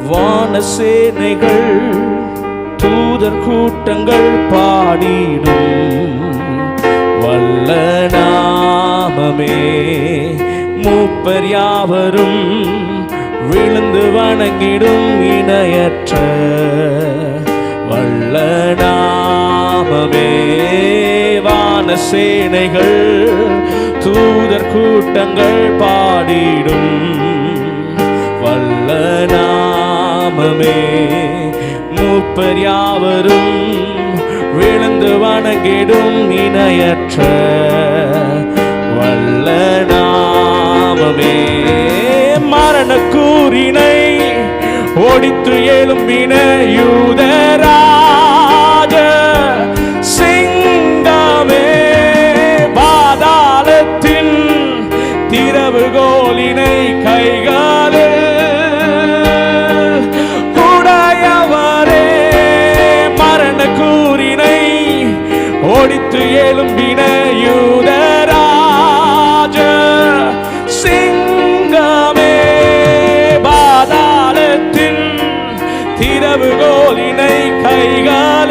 வானசேனைகள் தூதர் கூட்டங்கள் பாடிடும் வல்ல நாமமே. மூப்பர் யாவரும் விழுந்து வணங்கிடும் இணையற்ற வல்ல நாமமே. வானசேனைகள் தூதர் கூட்டங்கள் பாடிடும் வல்ல நாமமே. மூப்பர் யாவரும் விழுந்து வணங்கிடும் இணையற்ற வல்ல நாமமே. மரண கூறினை ஒடித்து எழும்பின யூதராஜ சிங்கமே. பாதாளத்தின் திறவுகோலினை கைகாலில் உடையவரே. மரண கூறினை ஒடித்து எழும்பின யூதராஜ சிங்கமே. பாதாளத்தின் திறவுகோலினை கைகால்